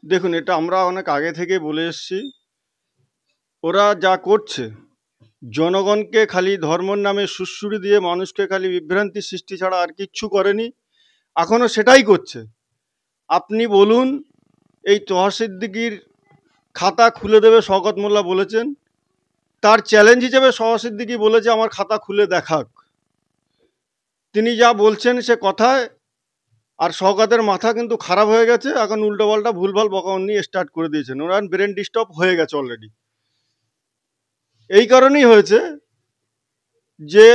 দেখুন, এটা আমরা অনেক আগে থেকে বলে এসছি। ওরা যা করছে, জনগণকে খালি ধর্মের নামে সুড়সুড়ি দিয়ে মানুষকে খালি বিভ্রান্তি সৃষ্টি ছাড়া আর কিচ্ছু করেনি। এখনো সেটাই করছে। আপনি বলুন, এই তোহা সিদ্দিকির খাতা খুলে দেবে শওকত মোল্লা বলেছেন। তার চ্যালেঞ্জ হিসেবে তোহা সিদ্দিকি বলেছে আমার খাতা খুলে দেখাক। তিনি যা বলছেন সে কথায়, আর শওকতের মাথা কিন্তু খারাপ হয়ে গেছে। এখন উল্টোপাল্টা ভুলভাল বকাবন্দি স্টার্ট করে দিয়েছেন। ওরা ব্রেন ডিস্টার্ব হয়ে গেছে অলরেডি। এই কারণেই হয়েছে যে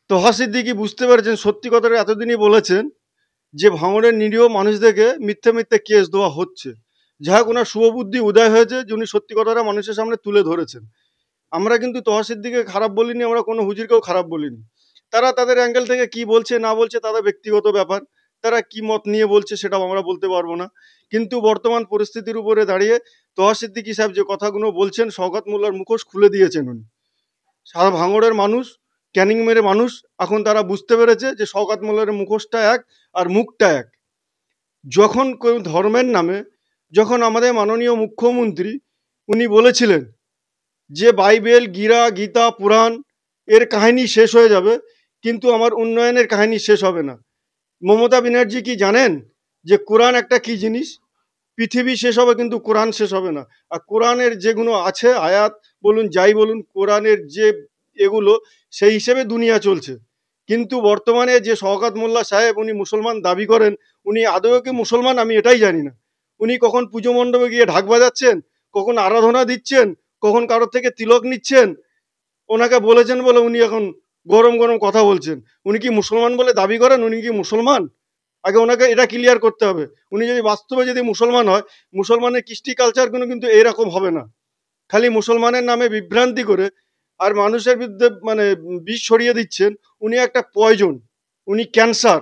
তোহা সিদ্দিকি বুঝতে পেরেছেন, সত্যি কথাটা এতদিনই বলেছেন যে ভাঙড়ের নিরীহ মানুষদেরকে মিথ্যে মিথ্যে কেস দেওয়া হচ্ছে। যাই হোক, ওনার শুভবুদ্ধি উদয় হয়েছে যে উনি সত্যি কথাটা মানুষের সামনে তুলে ধরেছেন। আমরা কিন্তু তোহা সিদ্দিককে খারাপ বলিনি, আমরা কোনো হুজুরকেও খারাপ বলিনি। তারা তাদের অ্যাঙ্গেল থেকে কি বলছে না বলছে তাদের ব্যক্তিগত ব্যাপার। তারা কি মত নিয়ে বলছে সেটাও আমরা বলতে পারবো না। কিন্তু বর্তমান পরিস্থিতির উপরে দাঁড়িয়ে তোহা সিদ্দিকি সাহেব যে কথাগুলো বলছেন, শওকত মোল্লার মুখোশ খুলে দিয়েছেন উনি। সারা ভাঙড়ের মানুষ, ক্যানিং মেরে মানুষ এখন তারা বুঝতে পেরেছে যে শওকত মোল্লার মুখোশটা এক আর মুখটা এক। যখন কোন ধর্মের নামে, যখন আমাদের মাননীয় মুখ্যমন্ত্রী উনি বলেছিলেন যে বাইবেল, গীরা, গীতা, পুরাণ এর কাহিনী শেষ হয়ে যাবে, কিন্তু আমার উন্নয়নের কাহিনী শেষ হবে না। মমতা ব্যানার্জি কি জানেন যে কোরআন একটা কি জিনিস? পৃথিবী শেষ হবে কিন্তু কোরআন শেষ হবে না। আর কোরআনের যেগুলো আছে আয়াত বলুন, যাই বলুন, কোরআনের যে এগুলো, সেই হিসেবে দুনিয়া চলছে। কিন্তু বর্তমানে যে শওকত মোল্লা সাহেব উনি মুসলমান দাবি করেন, উনি আদৌ কি মুসলমান আমি এটাই জানি না। উনি কখন পুজো মণ্ডপে গিয়ে ঢাক বাজাচ্ছেন, কখন আরাধনা দিচ্ছেন, কখন কারোর থেকে তিলক নিচ্ছেন। ওনাকে বলেছেন বলে উনি এখন গরম গরম কথা বলছেন। উনি কি মুসলমান বলে দাবি করেন? উনি কি মুসলমান? আগে ওনাকে এটা ক্লিয়ার করতে হবে। উনি যদি বাস্তবে যদি মুসলমান হয়, মুসলমানের কৃষ্টি কালচারগুলো কিন্তু এরকম হবে না। খালি মুসলমানের নামে বিভ্রান্তি করে আর মানুষের বিরুদ্ধে মানে বিষ ছড়িয়ে দিচ্ছেন। উনি একটা পয়জন, উনি ক্যান্সার।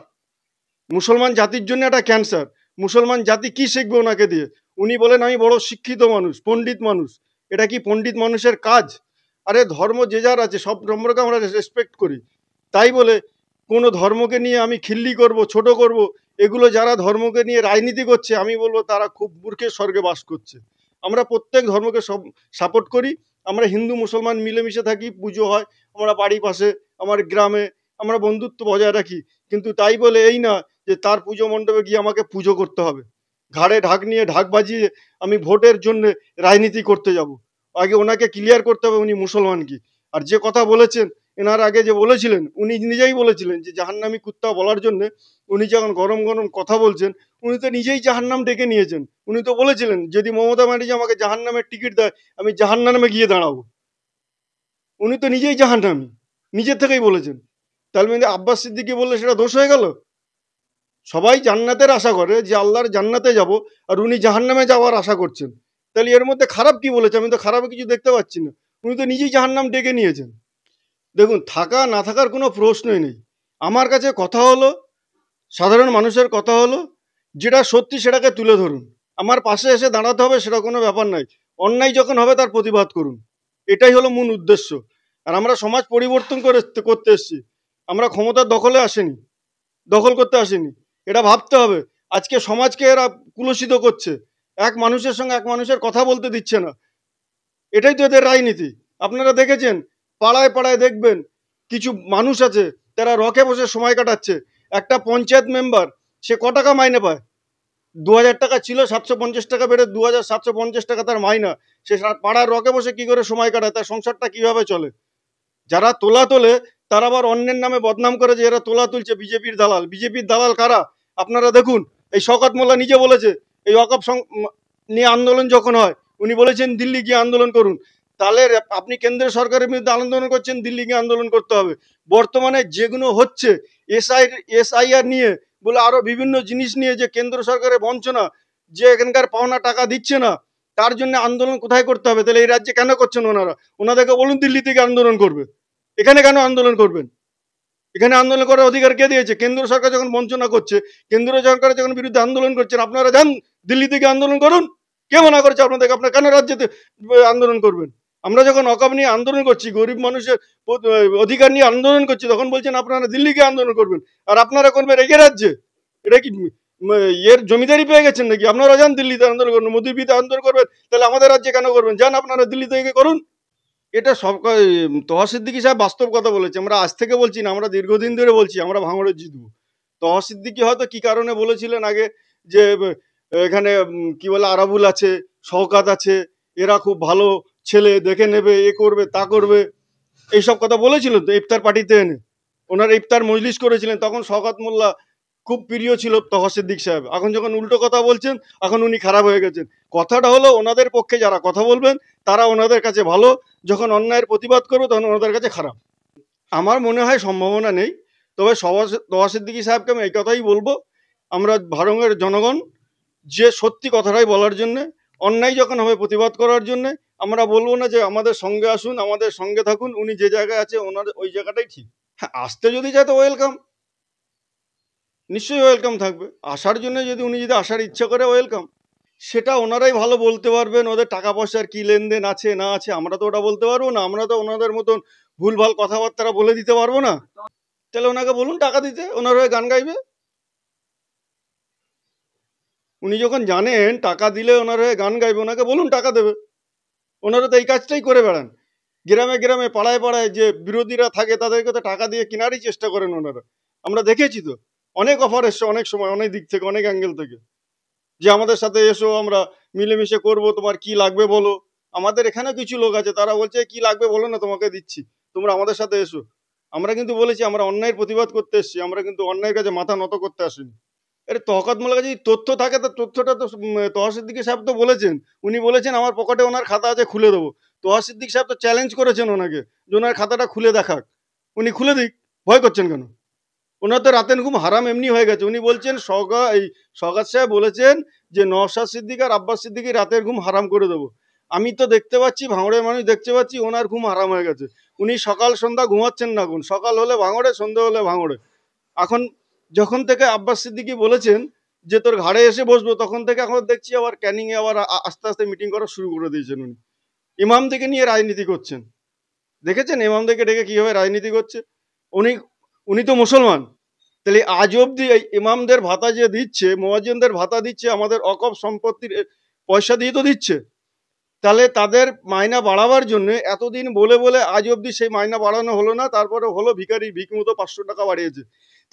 মুসলমান জাতির জন্য একটা ক্যান্সার। মুসলমান জাতি কি শিখবে ওনাকে দিয়ে? উনি বলেন আমি বড় শিক্ষিত মানুষ, পণ্ডিত মানুষ। এটা কি পণ্ডিত মানুষের কাজ? আরে ধর্ম যে যার আছে, সব ধর্মকে আমরা রেসপেক্ট করি। তাই বলে কোনো ধর্মকে নিয়ে আমি খিল্লি করব, ছোট করব, এগুলো যারা ধর্মকে নিয়ে রাজনীতি করছে আমি বলবো তারা খুব মূর্খের স্বর্গে বাস করছে। আমরা প্রত্যেক ধর্মকে সব সাপোর্ট করি। আমরা হিন্দু মুসলমান মিলেমিশে থাকি, পুজো হয় আমরা বাড়ির পাশে, আমার গ্রামে, আমরা বন্ধুত্ব বজায় রাখি। কিন্তু তাই বলে এই না যে তার পুজো মণ্ডপে গিয়ে আমাকে পুজো করতে হবে, ঘাড়ে ঢাক নিয়ে ঢাক বাজিয়ে আমি ভোটের জন্য রাজনীতি করতে যাব। আগে ওনাকে ক্লিয়ার করতে হবে উনি মুসলমান কি। আর যে কথা বলেছেন, এনার আগে যে বলেছিলেন, উনি নিজেই বলেছিলেন যে জাহান্নামী কুত্তা বলার জন্য উনি যখন গরম গরম কথা বলছেন, উনি তো নিজেই জাহান্নাম ডেকে নিয়েছেন। উনি তো বলেছিলেন যদি মমতা ব্যানার্জি আমাকে জাহান্নামের টিকিট দেয় আমি জাহান্নামে গিয়ে দাঁড়াবো। উনি তো নিজেই জাহান্নামী, নিজের থেকেই বলেছেন। তাহলে মানে আব্বাস সিদ্দিকী বললে সেটা দোষ হয়ে গেল? সবাই জান্নাতের আশা করে যে আল্লাহর জান্নাতে যাব, আর উনি জাহান্নামে যাওয়ার আশা করছেন। তাহলে এর মধ্যে খারাপ কি বলেছে? আমি তো খারাপ কিছু দেখতে পাচ্ছি না। উনি তো নিজেই জাহান্নাম ডেকে নিয়েছেন। দেখুন, থাকা না থাকার কোনো প্রশ্নই নেই। আমার কাছে কথা হলো, সাধারণ মানুষের কথা হলো, যেটা সত্যি সেটাকে তুলে ধরুন। আমার পাশে এসে দাঁড়াতে হবে সেটা কোনো ব্যাপার নাই। অন্যায় যখন হবে তার প্রতিবাদ করুন। এটাই হলো মূল উদ্দেশ্য। আর আমরা সমাজ পরিবর্তন করতে এসেছি। আমরা ক্ষমতার দখলে আসেনি, দখল করতে আসেনি। এটা ভাবতে হবে। আজকে সমাজকে এরা কুলুষিত করছে। এক মানুষের সঙ্গে এক মানুষের কথা বলতে দিচ্ছে না। এটাই তো এদের রাজনীতি। আপনারা দেখেছেন, পাড়ায় পাড়ায় দেখবেন কিছু মানুষ আছে তারা রকে বসে সময় কাটাচ্ছে। একটা পঞ্চায়েত মেম্বার সে ক টাকা মাইনে পায়? 2000 টাকা ছিল, 750 টাকা বেড়ে 2750 টাকা তার মাইনা। সে পাড়ার রকে বসে কি করে সময় কাটায়? তার সংসারটা কিভাবে চলে? যারা তোলা তোলে তারা আবার অন্যের নামে বদনাম করে যে এরা তোলা তুলছে বিজেপির দালাল। বিজেপির দালাল কারা? আপনারা দেখুন, এই শওকত মোল্লা নিজে বলেছে এই ওয়াকফ নিয়ে আন্দোলন যখন হয় উনি বলেছেন দিল্লি গিয়ে আন্দোলন করুন। তাহলে আপনি কেন্দ্র সরকারের বিরুদ্ধে আন্দোলন করছেন, দিল্লি গিয়ে আন্দোলন করতে হবে। বর্তমানে যেগুলো হচ্ছে এসআইআর নিয়ে বলে আরো বিভিন্ন জিনিস নিয়ে, যে কেন্দ্র সরকারের বঞ্চনা, যে এখানকার পাওনা টাকা দিচ্ছে না, তার জন্য আন্দোলন কোথায় করতে হবে? তাহলে এই রাজ্যে কেন করছেন ওনারা? ওনাদেরকে বলুন দিল্লি থেকে আন্দোলন করবে। এখানে কেন আন্দোলন করবেন? এখানে আন্দোলন করার অধিকার কে দিয়েছে? কেন্দ্র সরকার যখন বঞ্চনা করছে, কেন্দ্র সরকারের যখন বিরুদ্ধে আন্দোলন করছেন, আপনারা যান দিল্লি থেকে আন্দোলন করুন। কে মানা করছে আপনাদেরকে? আপনারা কেন রাজ্যেতে আন্দোলন করবেন? আমরা যখন অকাপ নিয়ে আন্দোলন করছি, গরিব মানুষের অধিকার নিয়ে আন্দোলন করছি, তখন বলছেন আপনারা দিল্লিকে আন্দোলন করবেন, আর আপনারা করবেন এই রাজ্যে। এটা কি এর জমিদারি পেয়ে গেছেন নাকি? আপনারা যান দিল্লিতে আন্দোলন করুন, মোদিবিতে আন্দোলন করবেন, তাহলে আমাদের রাজ্যে কেন করবেন? যান আপনারা দিল্লিতে গিয়ে করুন। এটা সব তহা সিদ্দিকী সাহেব বাস্তব কথা বলেছে। আমরা আজ থেকে বলছি না, আমরা দীর্ঘদিন ধরে বলছি আমরা ভাঙড়ে জিতবো। তহা সিদ্দিকী হয়তো কি কারণে বলেছিলেন আগে যে এখানে কি বলে আরাবুল আছে, শওকাত আছে, এরা খুব ভালো ছেলে, দেখে নেবে, এ করবে তা করবে, এইসব কথা বলেছিলেন তো ইফতার পার্টিতে এনে। ওনারা ইফতার মজলিস করেছিলেন, তখন শওকত মোল্লা খুব প্রিয় ছিল তহা সিদ্দিক সাহেব। এখন যখন উল্টো কথা বলছেন, এখন উনি খারাপ হয়ে গেছেন। কথাটা হলো ওনাদের পক্ষে যারা কথা বলবেন তারা ওনাদের কাছে ভালো, যখন অন্যায়ের প্রতিবাদ করবে তখন ওনাদের কাছে খারাপ। আমার মনে হয় সম্ভাবনা নেই। তবে তহা সিদ্দিকী সাহেবকে আমি এই কথাই বলবো, আমরা ভারঙ্গের জনগণ যে সত্যি কথাটাই বলার জন্যে, অন্যায় যখন হবে প্রতিবাদ করার জন্যে, আমরা বলবো না যে আমাদের সঙ্গে আসুন, আমাদের সঙ্গে থাকুন, উনি যে জায়গায় আছে ওনার ওই জায়গাটাই ঠিক। হ্যাঁ, আসতে যদি চায় তো ওয়েলকাম, নিশ্চয়ই ওয়েলকাম থাকবে। আসার জন্য যদি উনি যদি আসার ইচ্ছা করে, ওয়েলকাম। সেটা ওনারাই ভালো বলতে পারবেন, ওদের টাকা পয়সার কি লেনদেন আছে না আছে, আমরা তো ওটা বলতে পারবো না। আমরা তো ওনাদের মতন ভুলভাল কথাবার্তা বলে দিতে পারবো না। তাহলে ওনাকে বলুন টাকা দিতে, ওনার হয়ে গান গাইবে। উনি যখন জানেন টাকা দিলে ওনার হয়ে গান গাইবে, ওনাকে বলুন টাকা দেবে। ওনারা তো এই কাজটাই করে বেড়ান। গ্রামে গ্রামে পাড়ায় পাড়ায় যে বিরোধীরা থাকে তাদেরকে তো টাকা দিয়ে কেনারই চেষ্টা করেন ওনারা। আমরা দেখেছি তো, অনেক অফার এসছে, অনেক সময়, অনেক দিক থেকে, অনেক অ্যাঙ্গেল থেকে, যে আমাদের সাথে এসো, আমরা মিলেমিশে করব, তোমার কি লাগবে বলো। আমাদের এখানে কিছু লোক আছে, তারা বলছে কি লাগবে বলো না, তোমাকে দিচ্ছি, তোমরা আমাদের সাথে এসো। আমরা কিন্তু বলেছি আমরা অন্যায়ের প্রতিবাদ করতে এসেছি, আমরা কিন্তু অন্যায়ের কাছে মাথা নত করতে আসিনি। আরে তহকাত মোল্লার কাছে যদি তথ্য থাকে, তো তথ্যটা তো তহা সিদ্দিকী সাহেব তো বলেছেন। উনি বলেছেন আমার পকেটে ওনার খাতা আছে, খুলে দেবো। তহা সিদ্দিক সাহেব তো চ্যালেঞ্জ করেছেন ওনাকে যে ওনার খাতাটা খুলে দেখাক। উনি খুলে দিক, ভয় করছেন কেন? ওনার তো রাতের ঘুম হারাম এমনি হয়ে গেছে। উনি বলছেন সওগাত সাহেব বলেছেন যে নওশাদ সিদ্দিক আর আব্বাস সিদ্দিকী রাতের ঘুম হারাম করে দেবো। আমি তো দেখতে পাচ্ছি, ভাঙড়ের মানুষ দেখতে পাচ্ছি, ওনার ঘুম হারাম হয়ে গেছে। উনি সকাল সন্ধ্যা ঘুমাচ্ছেন না, গুণ সকাল হলে ভাঙড়ে, সন্ধ্যা হলে ভাঙড়ে। এখন যখন থেকে আব্বাস সিদ্দিকী বলেছেন যে তোর ঘাড়ে এসে বসবো, তখন থেকে এখন দেখছি আবার ক্যানিংয়ে আবার আস্তে আস্তে মিটিং করা শুরু করে দিয়েছেন উনি। ইমামদেরকে নিয়ে রাজনীতি করছেন। দেখেছেন ইমামদেরকে ডেকে কিভাবে রাজনীতি করছে? উনি উনি তো মুসলমান। তাহলে আজ অব্দি এই ইমামদের ভাতা যে দিচ্ছে, মুয়াজ্জিনদের ভাতা দিচ্ছে, আমাদের অকফ সম্পত্তির পয়সা দিয়ে তো দিচ্ছে। তাহলে তাদের মাইনা বাড়াবার জন্য এতদিন বলে বলে আজ অব্দি সেই মাইনা বাড়ানো হলো না, তারপরে হলো ভিখারি ভিক মতো 500 টাকা বাড়িয়েছে।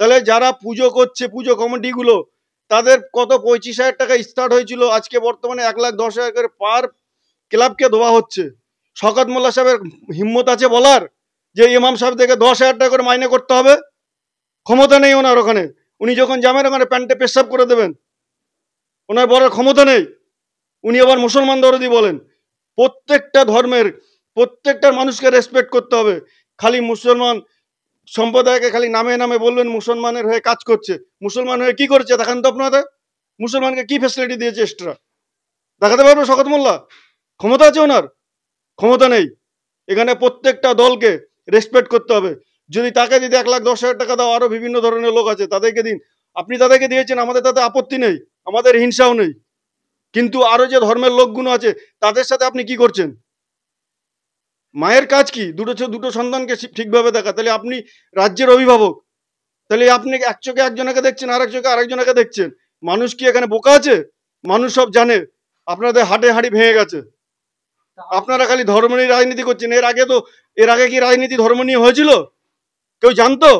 তাহলে যারা পুজো করছে, পুজো কমিটিগুলো, তাদের কত 25,000 টাকা স্টার্ট হয়েছিল, আজকে বর্তমানে 1,10,000 করে পার ক্লাবকে দেওয়া হচ্ছে। শওকত মোল্লা সাহেবের হিম্মত আছে বলার যে ইমাম সাহেব থেকে 10,000 টাকা করে মাইনে করতে হবে? ক্ষমতা নেই ওনার ওখানে। উনি যখন যাবেন ওখানে প্যান্টে পেশাব করে দেবেন, ওনার বড় ক্ষমতা নেই। উনি আবার মুসলমান দরদি বলেন। প্রত্যেকটা ধর্মের প্রত্যেকটা মানুষকে রেসপেক্ট করতে হবে। খালি মুসলমান সম্প্রদায়কে খালি নামে নামে বলবেন মুসলমানের হয়ে কাজ করছে। মুসলমান হয়ে কি করছে দেখান তো আপনাদের। মুসলমানকে কি ফ্যাসিলিটি দিয়েছে এক্সট্রা? দেখাতে পারবে শওকত মোল্লা? ক্ষমতা আছে ওনার? ক্ষমতা নেই। এখানে প্রত্যেকটা দলকে রেসপেক্ট করতে হবে। যদি তাকে যদি 1,10,000 টাকা দাও, আরো বিভিন্ন ধরনের লোক আছে, তাদেরকে দিন। আপনি তাদেরকে দিয়েছেন, আমাদের তাতে আপত্তি নেই, আমাদের হিংসাও নেই। কিন্তু আরো যে ধর্মের লোকগুলো আছে তাদের সাথে আপনি কি করছেন? মায়ের কাজ কি? দুটো সন্তানকে ঠিকভাবে দেখা। তাহলে আপনি রাজ্যের অভিভাবক, তাহলে আপনি এক চোখে একজনকে দেখছেন, আর এক চোখে আরেকজনকে দেখছেন। মানুষ কি এখানে বোকা আছে? মানুষ সব জানে। আপনাদের হাটে হাঁড়ি ভেঙে গেছে। আপনারা খালি ধর্ম নিয়ে রাজনীতি করছেন। এর আগে কি রাজনীতি ধর্ম নিয়ে হয়েছিল? কেউ জানতো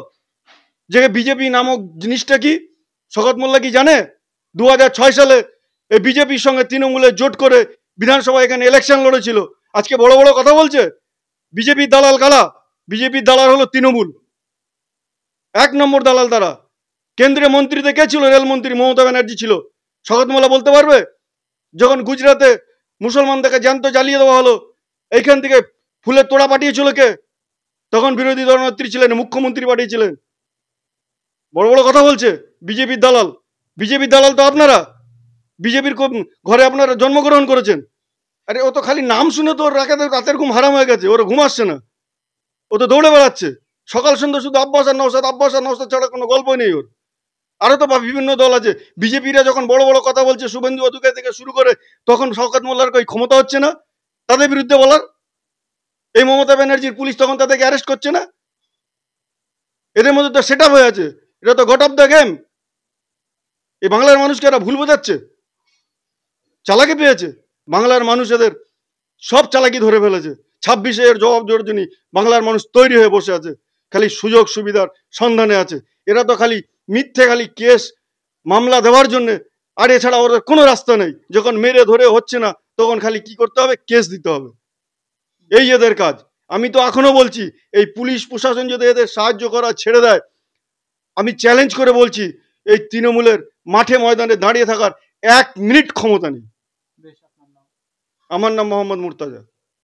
যে বিজেপি নামক জিনিসটা কি? শওকত মোল্লা কি জানে? 2006 সালে এই বিজেপির সঙ্গে তৃণমূলের জোট করে বিধানসভা এখানে ইলেকশন লড়েছিল। আজকে বড় বড় কথা বলছে। বিজেপির দালাল কারা? বিজেপির দালাল হলো তৃণমূল। 1 নম্বর দালাল তারা। কেন্দ্রীয় মন্ত্রীতে কে ছিল? রেলমন্ত্রী মমতা ব্যানার্জি ছিল। শওকত মোল্লা বলতে পারবে? যখন গুজরাটে মুসলমানদেরকে জ্যান্ত জ্বালিয়ে দেওয়া হলো, এইখান থেকে ফুলের তোড়া পাঠিয়েছিল কে? তখন বিরোধী দলনেত্রী ছিলেন, মুখ্যমন্ত্রী পাঠিয়েছিলেন। বড় বড় কথা বলছে বিজেপির দালাল। বিজেপির দালাল তো আপনারা। বিজেপির ঘরে আপনারা জন্মগ্রহণ করেছেন। আরে ও তো খালি নাম শুনে তো ওর রাতের ঘুম হারাম হয়ে গেছে, ওর ঘুম আসছে না, ও তো দৌড়ে বেড়াচ্ছে সকাল সন্ধ্যা, শুধু আব্বাস আর নওশাদ, আব্বাস আর নওশাদ ছাড়া কোনো গল্পই নেই ওর। আরো তো বিভিন্ন দল আছে। বিজেপিরা যখন বড় বড় কথা বলছে, শুভেন্দু অধিকারী থেকে শুরু করে, তখন শওকত মোল্লার কই ক্ষমতা হচ্ছে না তাদের বিরুদ্ধে বলার? এই মমতা ব্যানার্জির পুলিশ তখন তাদেরকে অ্যারেস্ট করছে না? এদের মধ্যে তো সেট আপ হয়ে আছে। এটা তো গট অফ দ্য গেম। এই বাংলার মানুষকে এরা ভুল বোঝাচ্ছে, চালাকি পেয়েছে। বাংলার মানুষ এদের সব চালাকি ধরে ফেলেছে। 26-এ এর জবাব দেওয়ার জন্য বাংলার মানুষ তৈরি হয়ে বসে আছে, খালি সুযোগ সুবিধার সন্ধানে আছে। এরা তো খালি মিথ্যে খালি কেস মামলা দেওয়ার জন্য, আর এছাড়া ওদের কোনো রাস্তা নেই। যখন মেরে ধরে হচ্ছে না তখন খালি কি করতে হবে, কেস দিতে হবে, এই এদের কাজ। আমি তো এখনো বলছি, এই পুলিশ প্রশাসন যদি এদের সাহায্য করা ছেড়ে দেয়, আমি চ্যালেঞ্জ করে বলছি, এই তৃণমূলের মাঠে ময়দানে দাঁড়িয়ে থাকার 1 মিনিট ক্ষমতা নেই। আমার নাম মোহাম্মদ মুর্তাজা।